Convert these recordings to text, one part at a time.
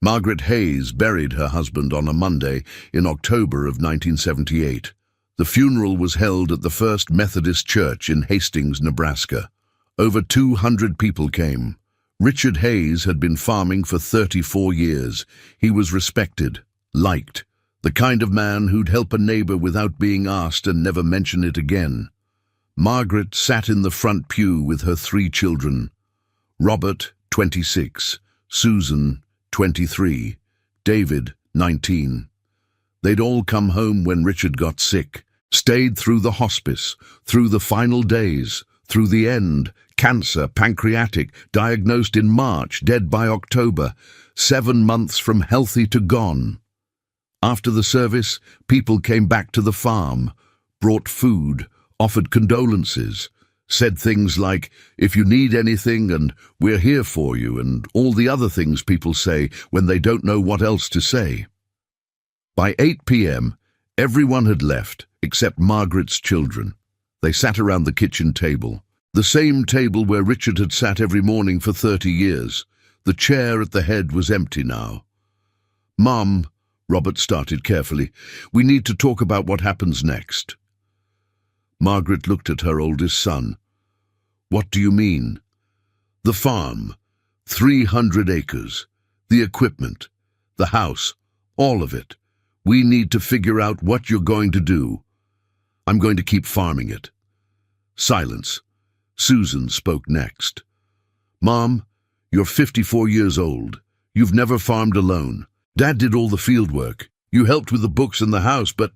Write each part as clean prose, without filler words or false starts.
Margaret Hayes buried her husband on a Monday in October of 1978. The funeral was held at the First Methodist Church in Hastings, Nebraska. Over 200 people came. Richard Hayes had been farming for 34 years. He was respected, liked, the kind of man who'd help a neighbor without being asked and never mention it again. Margaret sat in the front pew with her 3 children. Robert, 26, Susan, 23, David, 19. They'd all come home when Richard got sick, stayed through the hospice, through the final days, through the end, cancer, pancreatic, diagnosed in March, dead by October, 7 months from healthy to gone. After the service, people came back to the farm, brought food, offered condolences, said things like, "If you need anything," and "We're here for you," and all the other things people say when they don't know what else to say. By 8 p.m., everyone had left except Margaret's children. They sat around the kitchen table, the same table where Richard had sat every morning for 30 years. The chair at the head was empty now. "Mom," Robert started carefully, "we need to talk about what happens next." Margaret looked at her oldest son. "What do you mean?" "The farm, 300 acres, the equipment, the house, all of it. We need to figure out what you're going to do." "I'm going to keep farming it." Silence. Susan spoke next. "Mom, you're 54 years old. You've never farmed alone. Dad did all the field work. You helped with the books and the house, but—"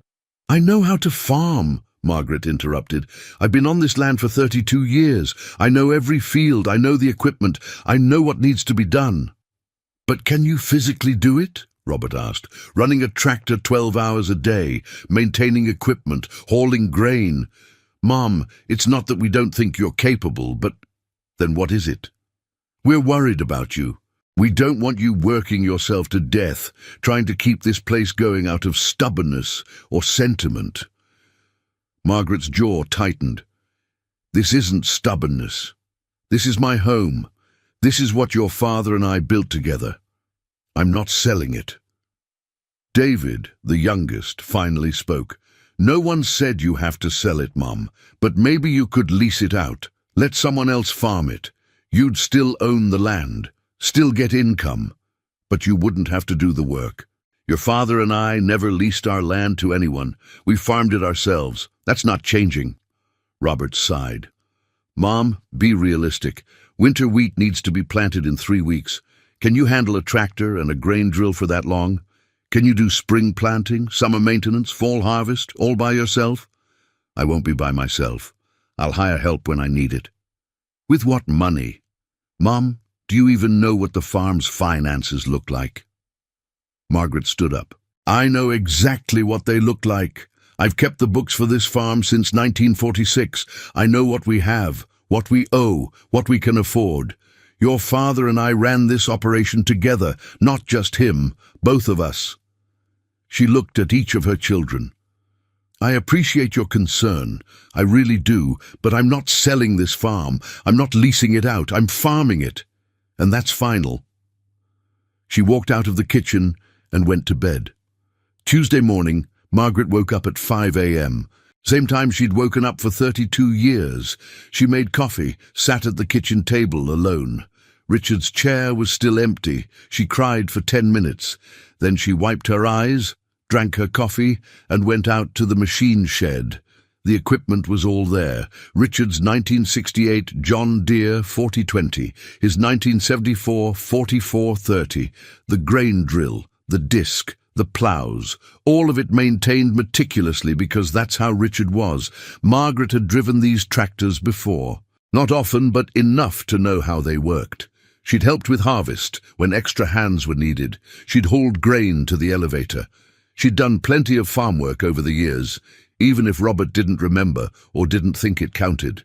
"I know how to farm," Margaret interrupted. "I've been on this land for 32 years. I know every field. I know the equipment. I know what needs to be done." "But can you physically do it?" Robert asked. "Running a tractor 12 hours a day, maintaining equipment, hauling grain." "Mom, it's not that we don't think you're capable, but—" "Then what is it?" "We're worried about you. We don't want you working yourself to death, trying to keep this place going out of stubbornness or sentiment." Margaret's jaw tightened. "This isn't stubbornness. This is my home. This is what your father and I built together. I'm not selling it." David, the youngest, finally spoke. "No one said you have to sell it, Mom, but maybe you could lease it out. Let someone else farm it. You'd still own the land, still get income, but you wouldn't have to do the work. Your father and I never leased our land to anyone. We farmed it ourselves. That's not changing." Robert sighed. "Mom, be realistic. Winter wheat needs to be planted in 3 weeks. Can you handle a tractor and a grain drill for that long? Can you do spring planting, summer maintenance, fall harvest, all by yourself?" "I won't be by myself. I'll hire help when I need it." "With what money? Mom, do you even know what the farm's finances look like?" Margaret stood up. "I know exactly what they look like. I've kept the books for this farm since 1946. I know what we have, what we owe, what we can afford. Your father and I ran this operation together, not just him, both of us." She looked at each of her children. "I appreciate your concern, I really do, but I'm not selling this farm. I'm not leasing it out. I'm farming it. And that's final." She walked out of the kitchen and went to bed. Tuesday morning, Margaret woke up at 5 a.m. Same time she'd woken up for 32 years. She made coffee, sat at the kitchen table alone. Richard's chair was still empty. She cried for 10 minutes. Then she wiped her eyes, drank her coffee, and went out to the machine shed. The equipment was all there. Richard's 1968 John Deere 4020, his 1974 4430, the grain drill, the disc, the plows, all of it maintained meticulously because that's how Richard was. Margaret had driven these tractors before. Not often, but enough to know how they worked. She'd helped with harvest when extra hands were needed. She'd hauled grain to the elevator. She'd done plenty of farm work over the years, even if Robert didn't remember or didn't think it counted.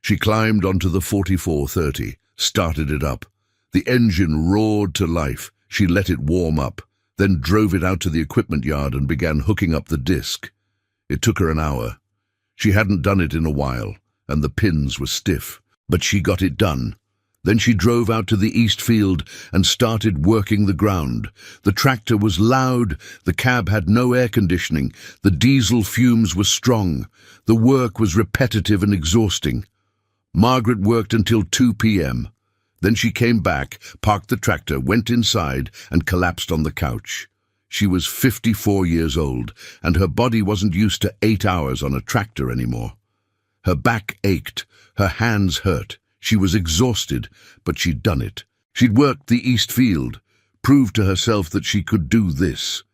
She climbed onto the 4430, started it up. The engine roared to life. She let it warm up, then drove it out to the equipment yard and began hooking up the disc. It took her an hour. She hadn't done it in a while, and the pins were stiff, but she got it done. Then she drove out to the east field and started working the ground. The tractor was loud, the cab had no air conditioning, the diesel fumes were strong. The work was repetitive and exhausting. Margaret worked until 2 p.m. Then she came back, parked the tractor, went inside, and collapsed on the couch. She was 54 years old, and her body wasn't used to 8 hours on a tractor anymore. Her back ached, her hands hurt. She was exhausted, but she'd done it. She'd worked the east field, proved to herself that she could do this.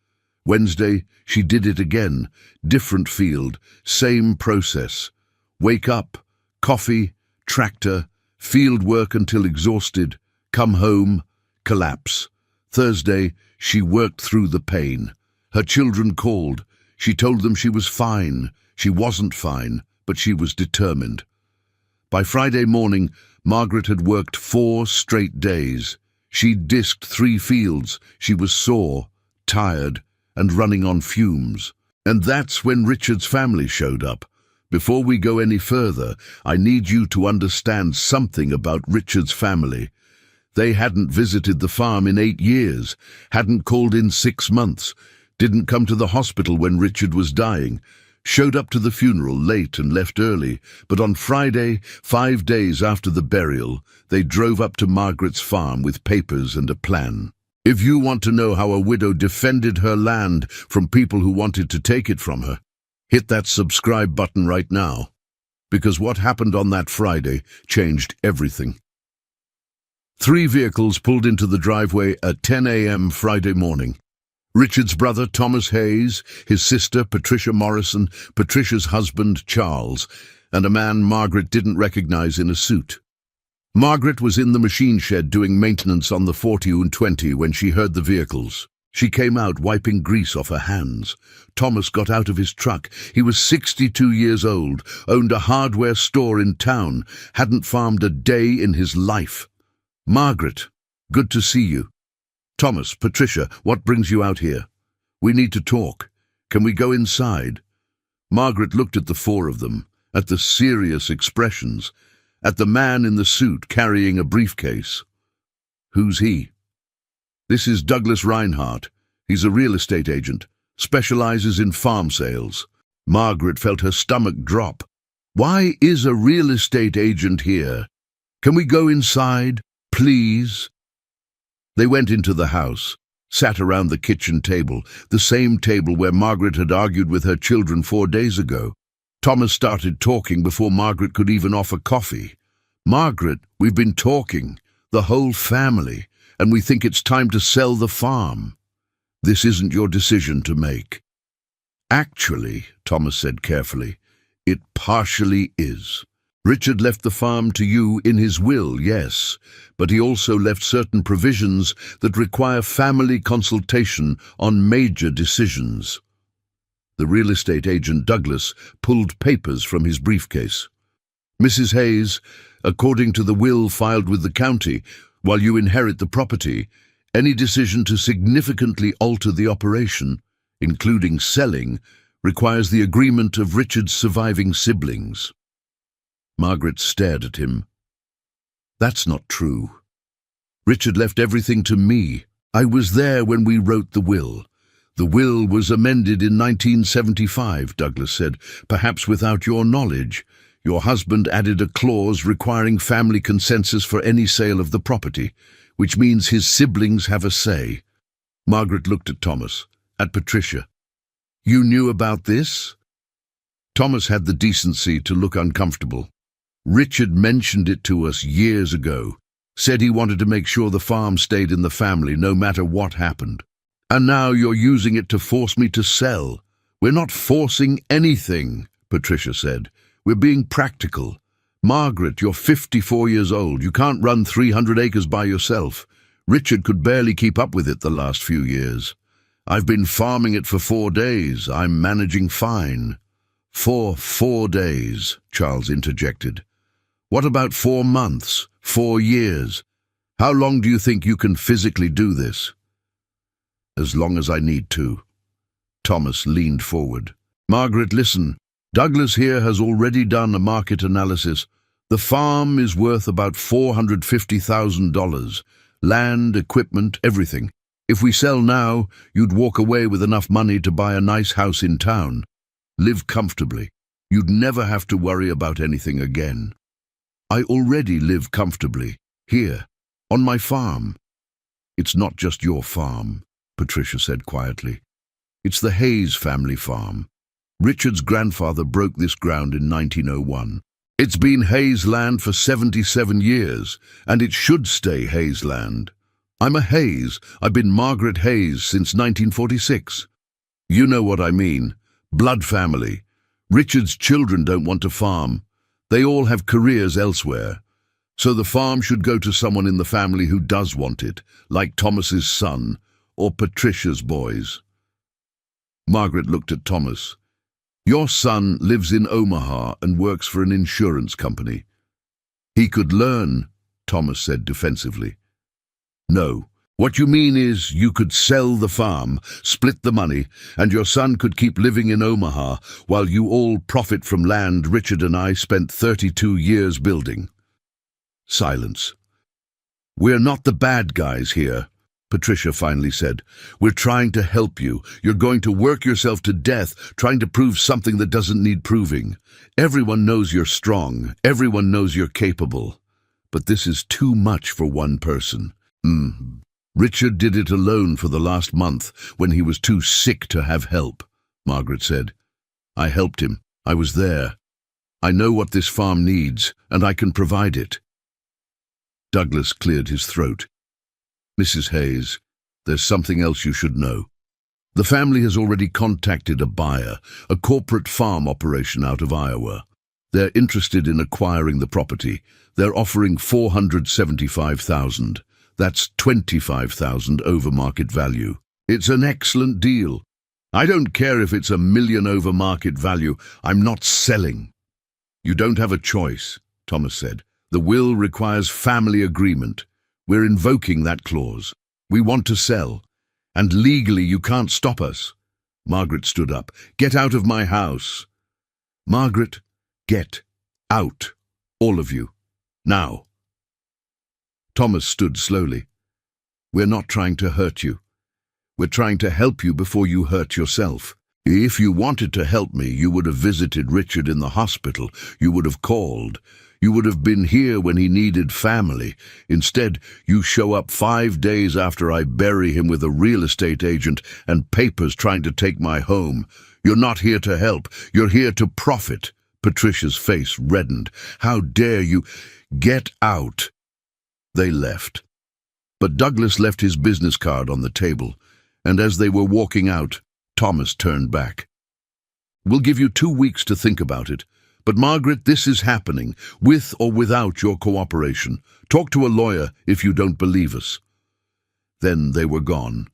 Wednesday, she did it again. Different field, same process. Wake up, coffee, tractor, field work until exhausted, come home, collapse. Thursday, she worked through the pain. Her children called. She told them she was fine. She wasn't fine, but she was determined. By Friday morning, Margaret had worked 4 straight days. She'd disked 3 fields. She was sore, tired, and running on fumes. And that's when Richard's family showed up. Before we go any further, I need you to understand something about Richard's family. They hadn't visited the farm in 8 years, hadn't called in 6 months, didn't come to the hospital when Richard was dying, showed up to the funeral late and left early, but on Friday, 5 days after the burial, they drove up to Margaret's farm with papers and a plan. If you want to know how a widow defended her land from people who wanted to take it from her, hit that subscribe button right now, because what happened on that Friday changed everything. 3 vehicles pulled into the driveway at 10 a.m. Friday morning. Richard's brother, Thomas Hayes, his sister, Patricia Morrison, Patricia's husband, Charles, and a man Margaret didn't recognize in a suit. Margaret was in the machine shed doing maintenance on the 40-20 when she heard the vehicles. She came out wiping grease off her hands. Thomas got out of his truck. He was 62 years old, owned a hardware store in town, hadn't farmed a day in his life. Margaret, good to see you. Thomas, Patricia, what brings you out here? We need to talk. Can we go inside? Margaret looked at the 4 of them, at the serious expressions, at the man in the suit carrying a briefcase. Who's he? This is Douglas Reinhardt. He's a real estate agent, specializes in farm sales. Margaret felt her stomach drop. Why is a real estate agent here? Can we go inside, please? They went into the house, sat around the kitchen table, the same table where Margaret had argued with her children 4 days ago. Thomas started talking before Margaret could even offer coffee. Margaret, we've been talking, the whole family, and we think it's time to sell the farm. This isn't your decision to make. Actually, Thomas said carefully, it partially is. Richard left the farm to you in his will, yes, but he also left certain provisions that require family consultation on major decisions. The real estate agent Douglas pulled papers from his briefcase. Mrs. Hayes, according to the will filed with the county, while you inherit the property, any decision to significantly alter the operation, including selling, requires the agreement of Richard's surviving siblings. Margaret stared at him. That's not true. Richard left everything to me. I was there when we wrote the will. The will was amended in 1975, Douglas said, perhaps without your knowledge. Your husband added a clause requiring family consensus for any sale of the property, which means his siblings have a say. Margaret looked at Thomas, at Patricia. You knew about this? Thomas had the decency to look uncomfortable. Richard mentioned it to us years ago, said he wanted to make sure the farm stayed in the family no matter what happened. And now you're using it to force me to sell. We're not forcing anything, Patricia said. We're being practical. Margaret, you're 54 years old. You can't run 300 acres by yourself. Richard could barely keep up with it the last few years. I've been farming it for 4 days. I'm managing fine. For 4 days, Charles interjected. What about 4 months, 4 years? How long do you think you can physically do this? As long as I need to. Thomas leaned forward. Margaret, listen. Douglas here has already done a market analysis. The farm is worth about $450,000. Land, equipment, everything. If we sell now, you'd walk away with enough money to buy a nice house in town. Live comfortably. You'd never have to worry about anything again. I already live comfortably, here, on my farm. It's not just your farm, Patricia said quietly. It's the Hayes family farm. Richard's grandfather broke this ground in 1901. It's been Hayes land for 77 years, and it should stay Hayes land. I'm a Hayes. I've been Margaret Hayes since 1946. You know what I mean. Blood family. Richard's children don't want to farm. They all have careers elsewhere. So the farm should go to someone in the family who does want it, like Thomas's son or Patricia's boys. Margaret looked at Thomas. Your son lives in Omaha and works for an insurance company. He could learn, Thomas said defensively. No, what you mean is you could sell the farm, split the money, and your son could keep living in Omaha while you all profit from land Richard and I spent 32 years building. Silence. We're not the bad guys here, Patricia finally said. We're trying to help you. You're going to work yourself to death trying to prove something that doesn't need proving. Everyone knows you're strong. Everyone knows you're capable. But this is too much for one person. Richard did it alone for the last month when he was too sick to have help, Margaret said. I helped him. I was there. I know what this farm needs, and I can provide it. Douglas cleared his throat. Mrs. Hayes, there's something else you should know. The family has already contacted a buyer, a corporate farm operation out of Iowa. They're interested in acquiring the property. They're offering $475,000. That's $25,000 over market value. It's an excellent deal. I don't care if it's $1 million over market value. I'm not selling. You don't have a choice, Thomas said. The will requires family agreement. We're invoking that clause. We want to sell. And legally you can't stop us. Margaret stood up. Get out of my house. Margaret, get out. All of you. Now. Thomas stood slowly. We're not trying to hurt you. We're trying to help you before you hurt yourself. If you wanted to help me, you would have visited Richard in the hospital. You would have called. You would have been here when he needed family. Instead, you show up 5 days after I bury him with a real estate agent and papers trying to take my home. You're not here to help. You're here to profit. Patricia's face reddened. How dare you? Get out. They left. But Douglas left his business card on the table, and as they were walking out, Thomas turned back. We'll give you 2 weeks to think about it. But Margaret, this is happening, with or without your cooperation. Talk to a lawyer if you don't believe us. Then they were gone.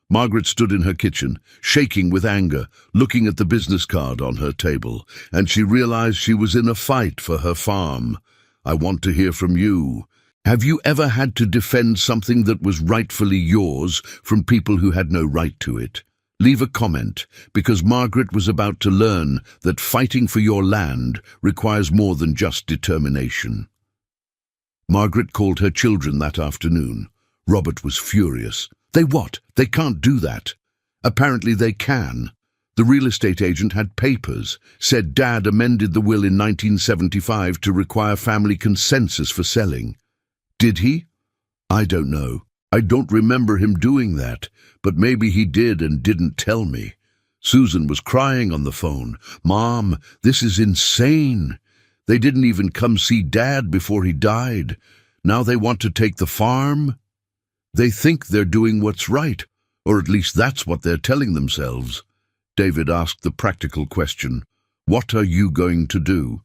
Margaret stood in her kitchen, shaking with anger, looking at the business card on her table, and she realized she was in a fight for her farm. I want to hear from you. Have you ever had to defend something that was rightfully yours from people who had no right to it? Leave a comment, because Margaret was about to learn that fighting for your land requires more than just determination. Margaret called her children that afternoon. Robert was furious. They what? They can't do that. Apparently they can. The real estate agent had papers, said Dad amended the will in 1975 to require family consensus for selling. Did he? I don't know. I don't remember him doing that, but maybe he did and didn't tell me. Susan was crying on the phone. Mom, this is insane. They didn't even come see Dad before he died. Now they want to take the farm? They think they're doing what's right, or at least that's what they're telling themselves. David asked the practical question. What are you going to do?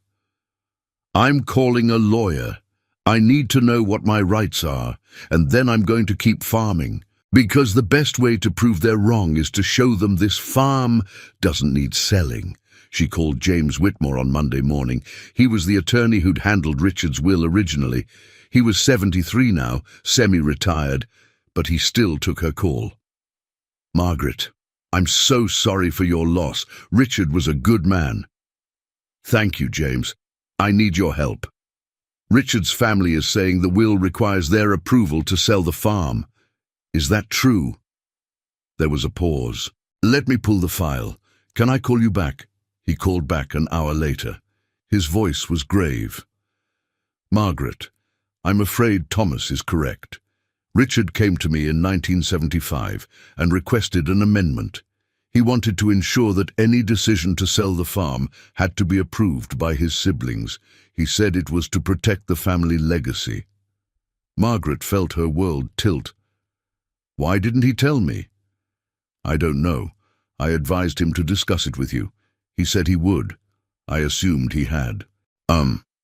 I'm calling a lawyer. I need to know what my rights are, and then I'm going to keep farming, because the best way to prove they're wrong is to show them this farm doesn't need selling. She called James Whitmore on Monday morning. He was the attorney who'd handled Richard's will originally. He was 73 now, semi-retired, but he still took her call. Margaret, I'm so sorry for your loss. Richard was a good man. Thank you, James. I need your help. Richard's family is saying the will requires their approval to sell the farm. Is that true? There was a pause. Let me pull the file. Can I call you back? He called back an hour later. His voice was grave. Margaret, I'm afraid Thomas is correct. Richard came to me in 1975 and requested an amendment. He wanted to ensure that any decision to sell the farm had to be approved by his siblings. He said it was to protect the family legacy. Margaret felt her world tilt. Why didn't he tell me? I don't know. I advised him to discuss it with you. He said he would. I assumed he had.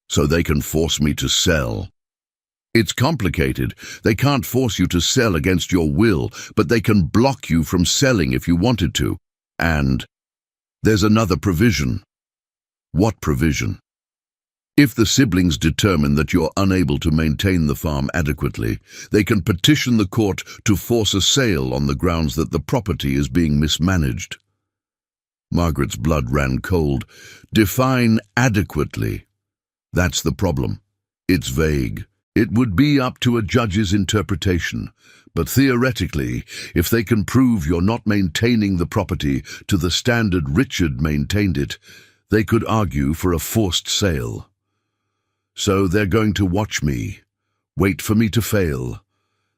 So they can force me to sell? It's complicated. They can't force you to sell against your will, but they can block you from selling if you wanted to. And there's another provision. What provision? If the siblings determine that you're unable to maintain the farm adequately, they can petition the court to force a sale on the grounds that the property is being mismanaged. Margaret's blood ran cold. Define adequately. That's the problem. It's vague. It would be up to a judge's interpretation, but theoretically, if they can prove you're not maintaining the property to the standard Richard maintained it, they could argue for a forced sale. So they're going to watch me, wait for me to fail,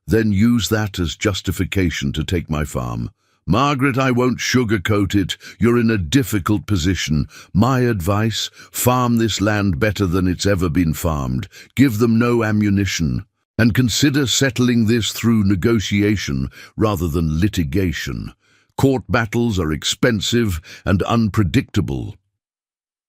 then use that as justification to take my farm. Margaret, I won't sugarcoat it. You're in a difficult position. My advice, farm this land better than it's ever been farmed. Give them no ammunition. And consider settling this through negotiation rather than litigation. Court battles are expensive and unpredictable.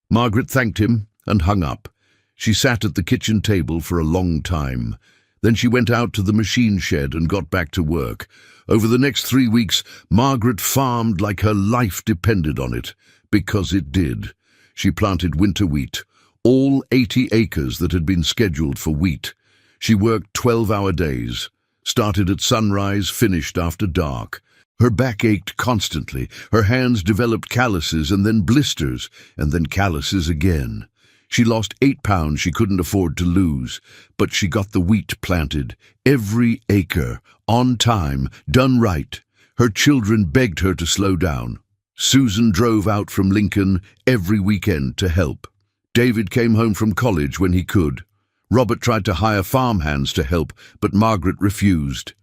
Margaret thanked him and hung up. She sat at the kitchen table for a long time. Then she went out to the machine shed and got back to work. Over the next 3 weeks, Margaret farmed like her life depended on it, because it did. She planted winter wheat, all 80 acres that had been scheduled for wheat. She worked 12-hour days, started at sunrise, finished after dark. Her back ached constantly, her hands developed calluses and then blisters, and then calluses again. She lost 8 pounds she couldn't afford to lose, but she got the wheat planted, every acre, on time, done right. Her children begged her to slow down. Susan drove out from Lincoln every weekend to help. David came home from college when he could. Robert tried to hire farmhands to help, but Margaret refused.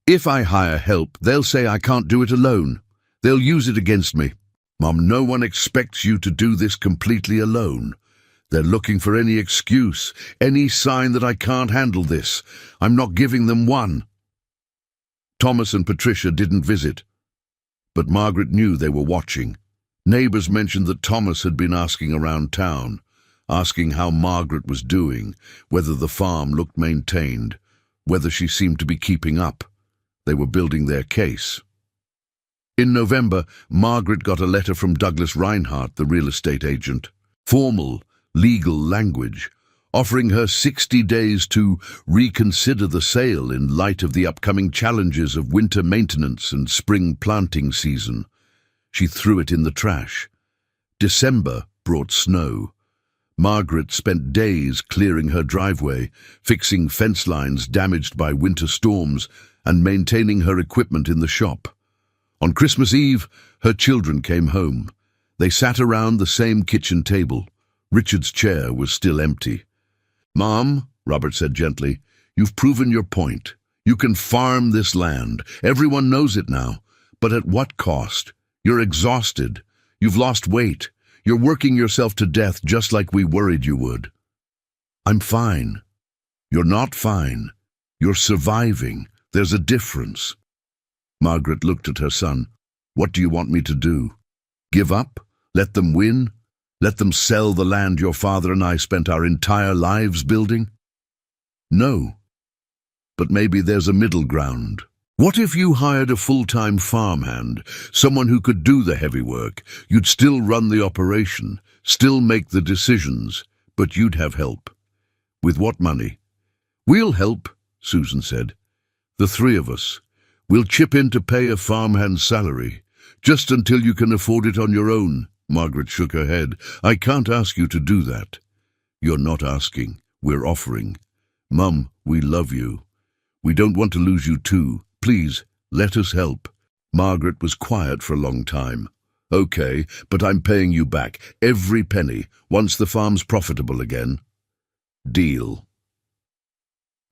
If I hire help, they'll say I can't do it alone. They'll use it against me. Mom, no one expects you to do this completely alone. They're looking for any excuse, any sign that I can't handle this. I'm not giving them one. Thomas and Patricia didn't visit, but Margaret knew they were watching. Neighbors mentioned that Thomas had been asking around town, asking how Margaret was doing, whether the farm looked maintained, whether she seemed to be keeping up. They were building their case. In November, Margaret got a letter from Douglas Reinhardt, the real estate agent. Formal, legal language, offering her 60 days to reconsider the sale in light of the upcoming challenges of winter maintenance and spring planting season. She threw it in the trash. December brought snow. Margaret spent days clearing her driveway, fixing fence lines damaged by winter storms, and maintaining her equipment in the shop. On Christmas Eve, her children came home. They sat around the same kitchen table. Richard's chair was still empty. "Mom," Robert said gently, "you've proven your point. You can farm this land. Everyone knows it now. But at what cost? You're exhausted. You've lost weight. You're working yourself to death just like we worried you would." "I'm fine." "You're not fine. You're surviving. There's a difference." Margaret looked at her son. "What do you want me to do? Give up? Let them win? Let them sell the land your father and I spent our entire lives building?" "No. But maybe there's a middle ground. What if you hired a full-time farmhand, someone who could do the heavy work? You'd still run the operation, still make the decisions, but you'd have help." "With what money?" "We'll help," Susan said. "The 3 of us. We'll chip in to pay a farmhand's salary, just until you can afford it on your own." Margaret shook her head. "I can't ask you to do that." "You're not asking. we're offering. Mum, we love you. We don't want to lose you too. Please, let us help. Margaret was quiet for a long time. Okay, but I'm paying you back, every penny, once the farm's profitable again. Deal.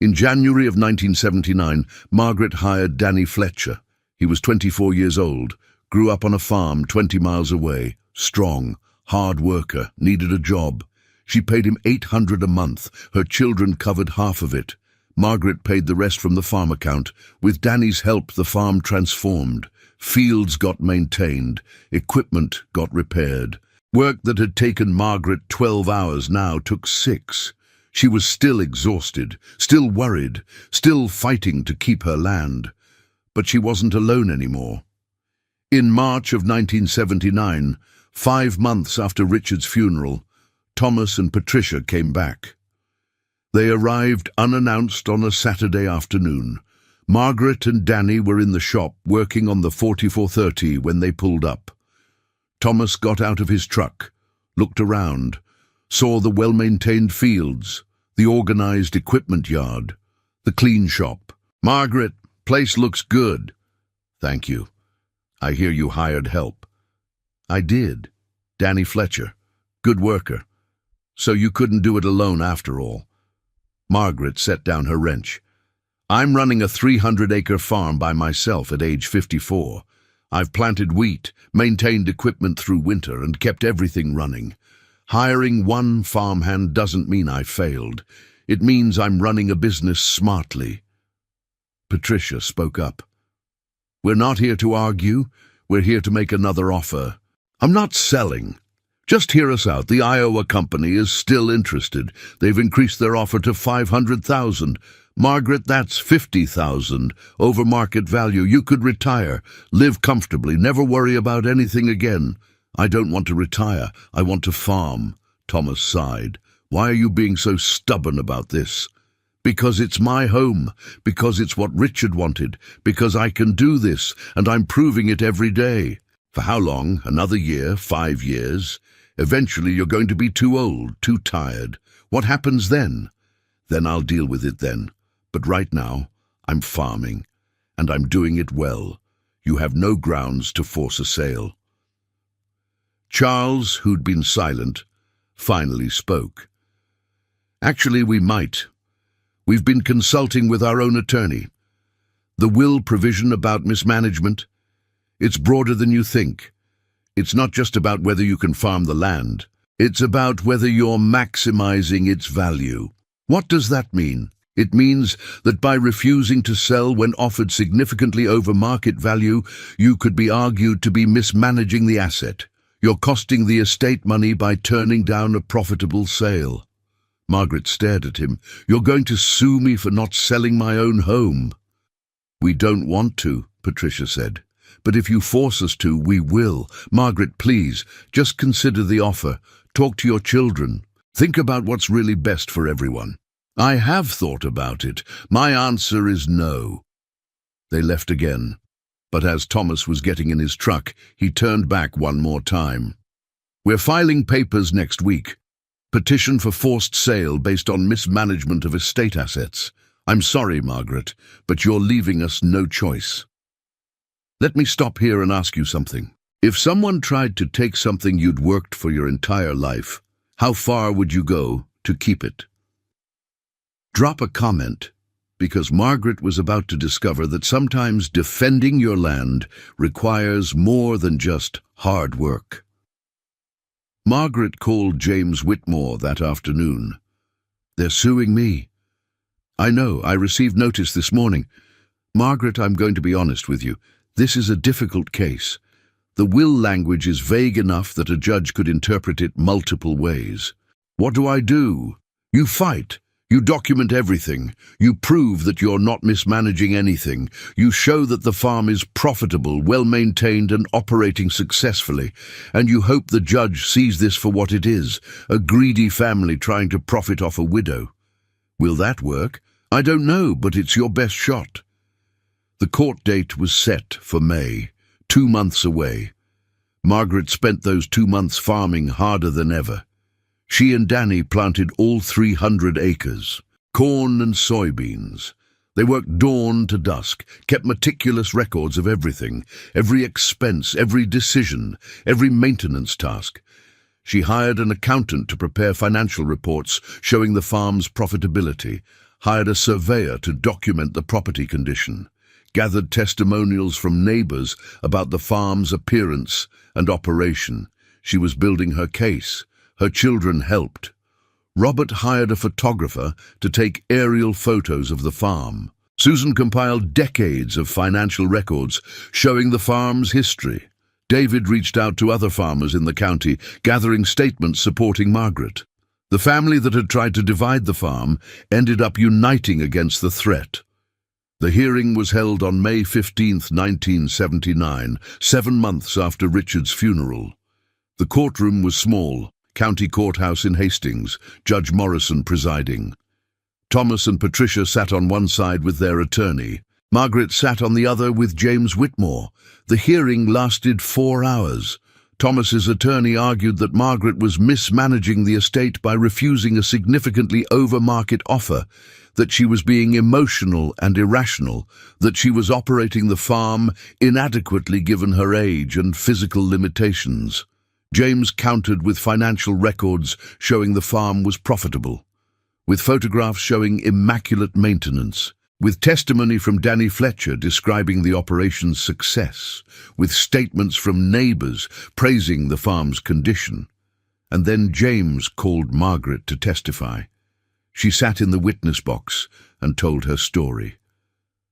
In January of 1979, Margaret hired Danny Fletcher. He was 24 years old, grew up on a farm 20 miles away, strong, hard worker, needed a job. She paid him $800 a month. Her children covered half of it. Margaret paid the rest from the farm account. With Danny's help, the farm transformed. Fields got maintained. Equipment got repaired. Work that had taken Margaret 12 hours now took 6. She was still exhausted, still worried, still fighting to keep her land. But she wasn't alone anymore. In March of 1979, 5 months after Richard's funeral, Thomas and Patricia came back. They arrived unannounced on a Saturday afternoon. Margaret and Danny were in the shop working on the 4430 when they pulled up. Thomas got out of his truck, looked around, saw the well-maintained fields, the organized equipment yard, the clean shop. Margaret, place looks good. Thank you. I hear you hired help. I did. Danny Fletcher. Good worker. So you couldn't do it alone after all. Margaret set down her wrench. I'm running a 300-acre farm by myself at age 54. I've planted wheat, maintained equipment through winter, and kept everything running. Hiring one farmhand doesn't mean I failed. It means I'm running a business smartly. Patricia spoke up. We're not here to argue. We're here to make another offer. I'm not selling. Just hear us out. The Iowa company is still interested. They've increased their offer to $500,000. Margaret, that's $50,000 over market value. You could retire, live comfortably, never worry about anything again. I don't want to retire. I want to farm. Thomas sighed. Why are you being so stubborn about this? Because it's my home, because it's what Richard wanted, because I can do this, and I'm proving it every day. For how long? Another year? 5 years? Eventually you're going to be too old, too tired. What happens then? Then I'll deal with it then. But right now, I'm farming, and I'm doing it well. You have no grounds to force a sale. Charles, who'd been silent, finally spoke. Actually, we might. We've been consulting with our own attorney. The will provision about mismanagement, it's broader than you think. It's not just about whether you can farm the land. It's about whether you're maximizing its value. What does that mean? It means that by refusing to sell when offered significantly over market value, you could be argued to be mismanaging the asset. You're costing the estate money by turning down a profitable sale. Margaret stared at him. You're going to sue me for not selling my own home. We don't want to, Patricia said. But if you force us to, we will. Margaret, please, just consider the offer. Talk to your children. Think about what's really best for everyone. I have thought about it. My answer is no. They left again. But as Thomas was getting in his truck, he turned back one more time. We're filing papers next week. Petition for forced sale based on mismanagement of estate assets. I'm sorry, Margaret, but you're leaving us no choice. Let me stop here and ask you something. If someone tried to take something you'd worked for your entire life, how far would you go to keep it? Drop a comment, because Margaret was about to discover that sometimes defending your land requires more than just hard work. Margaret called James Whitmore that afternoon. They're suing me. I know, I received notice this morning. Margaret, I'm going to be honest with you. This is a difficult case. The will language is vague enough that a judge could interpret it multiple ways. What do I do? You fight. You document everything. You prove that you're not mismanaging anything. You show that the farm is profitable, well-maintained and operating successfully. And you hope the judge sees this for what it is, a greedy family trying to profit off a widow. Will that work? I don't know, but it's your best shot. The court date was set for May, 2 months away. Margaret spent those 2 months farming harder than ever. She and Danny planted all 300 acres, corn and soybeans. They worked dawn to dusk, kept meticulous records of everything, every expense, every decision, every maintenance task. She hired an accountant to prepare financial reports showing the farm's profitability, hired a surveyor to document the property condition, gathered testimonials from neighbors about the farm's appearance and operation. She was building her case. Her children helped. Robert hired a photographer to take aerial photos of the farm. Susan compiled decades of financial records showing the farm's history. David reached out to other farmers in the county, gathering statements supporting Margaret. The family that had tried to divide the farm ended up uniting against the threat. The hearing was held on May 15, 1979, 7 months after Richard's funeral. The courtroom was small, County Courthouse in Hastings, Judge Morrison presiding. Thomas and Patricia sat on one side with their attorney. Margaret sat on the other with James Whitmore. The hearing lasted 4 hours. Thomas's attorney argued that Margaret was mismanaging the estate by refusing a significantly over-market offer, that she was being emotional and irrational, that she was operating the farm inadequately given her age and physical limitations. James countered with financial records showing the farm was profitable, with photographs showing immaculate maintenance, with testimony from Danny Fletcher describing the operation's success, with statements from neighbors praising the farm's condition. And then James called Margaret to testify. She sat in the witness box and told her story.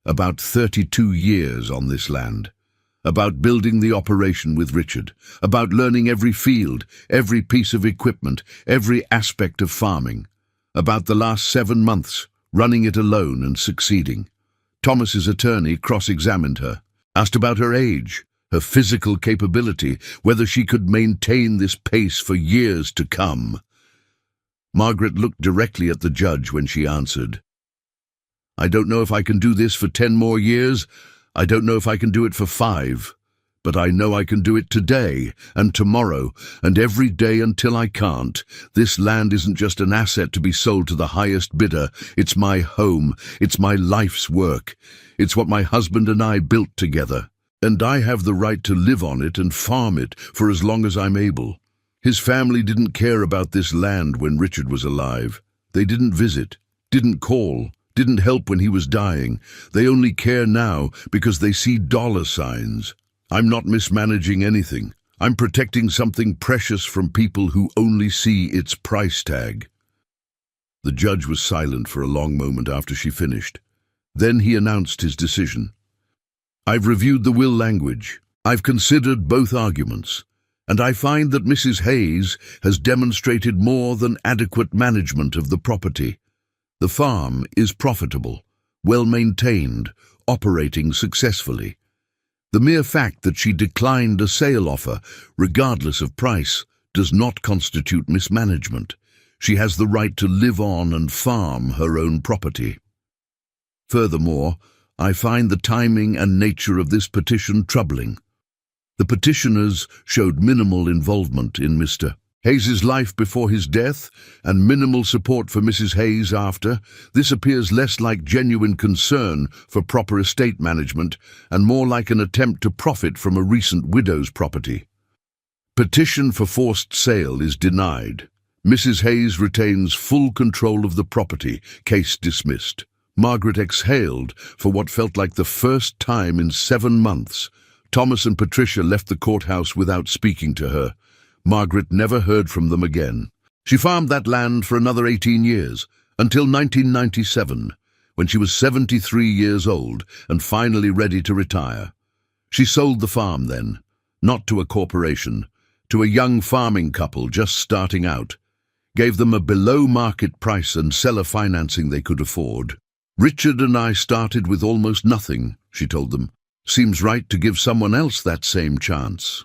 About 32 years on this land. About building the operation with Richard, about learning every field, every piece of equipment, every aspect of farming, about the last 7 months, running it alone and succeeding. Thomas's attorney cross-examined her, asked about her age, her physical capability, whether she could maintain this pace for years to come. Margaret looked directly at the judge when she answered, "I don't know if I can do this for 10 more years. I don't know if I can do it for 5, but I know I can do it today and tomorrow and every day until I can't. This land isn't just an asset to be sold to the highest bidder. It's my home. It's my life's work. It's what my husband and I built together. And I have the right to live on it and farm it for as long as I'm able." His family didn't care about this land when Richard was alive. They didn't visit, didn't call, didn't help when he was dying. They only care now because they see dollar signs. I'm not mismanaging anything. I'm protecting something precious from people who only see its price tag. The judge was silent for a long moment after she finished. Then he announced his decision. "I've reviewed the will language. I've considered both arguments. And I find that Mrs. Hayes has demonstrated more than adequate management of the property. The farm is profitable, well-maintained, operating successfully. The mere fact that she declined a sale offer, regardless of price, does not constitute mismanagement. She has the right to live on and farm her own property. Furthermore, I find the timing and nature of this petition troubling. The petitioners showed minimal involvement in Mr. Hayes's life before his death and minimal support for Mrs. Hayes after. This appears less like genuine concern for proper estate management and more like an attempt to profit from a recent widow's property. Petition for forced sale is denied. Mrs. Hayes retains full control of the property. Case dismissed. Margaret exhaled for what felt like the first time in 7 months. Thomas and Patricia left the courthouse without speaking to her. Margaret never heard from them again. She farmed that land for another 18 years, until 1997, when she was 73 years old and finally ready to retire. She sold the farm then, not to a corporation, to a young farming couple just starting out, gave them a below-market price and seller financing they could afford. "Richard and I started with almost nothing," she told them. "Seems right to give someone else that same chance."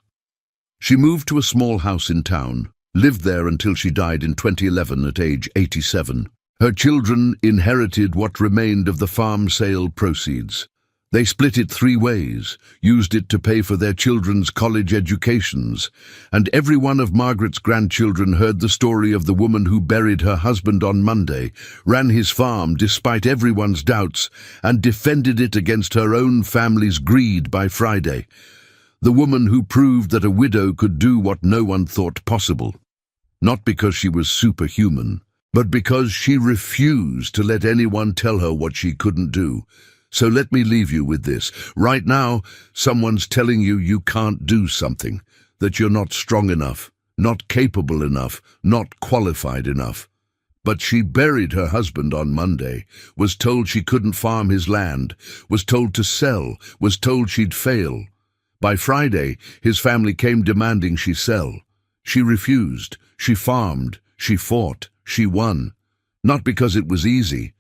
She moved to a small house in town, lived there until she died in 2011 at age 87. Her children inherited what remained of the farm sale proceeds. They split it 3 ways, used it to pay for their children's college educations, and every one of Margaret's grandchildren heard the story of the woman who buried her husband on Monday, ran his farm despite everyone's doubts, and defended it against her own family's greed by Friday. The woman who proved that a widow could do what no one thought possible. Not because she was superhuman, but because she refused to let anyone tell her what she couldn't do. So let me leave you with this. Right now, someone's telling you you can't do something, that you're not strong enough, not capable enough, not qualified enough. But she buried her husband on Monday, was told she couldn't farm his land, was told to sell, was told she'd fail. By Friday, his family came demanding she sell. She refused, she farmed, she fought, she won. Not because it was easy,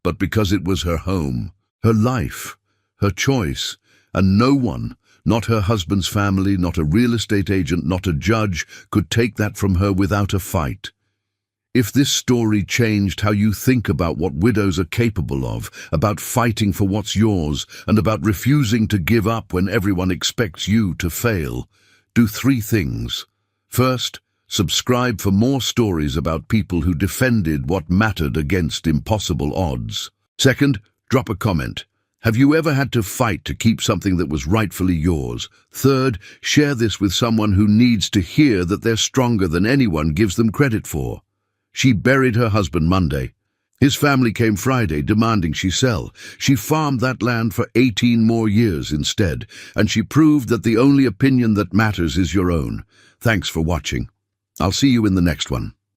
but because it was her home. Her life, her choice, and no one, not her husband's family, not a real estate agent, not a judge, could take that from her without a fight. If this story changed how you think about what widows are capable of, about fighting for what's yours, and about refusing to give up when everyone expects you to fail, do 3 things. First, subscribe for more stories about people who defended what mattered against impossible odds. Second, drop a comment. Have you ever had to fight to keep something that was rightfully yours? Third, share this with someone who needs to hear that they're stronger than anyone gives them credit for. She buried her husband Monday. His family came Friday demanding she sell. She farmed that land for 18 more years instead, and she proved that the only opinion that matters is your own. Thanks for watching. I'll see you in the next one.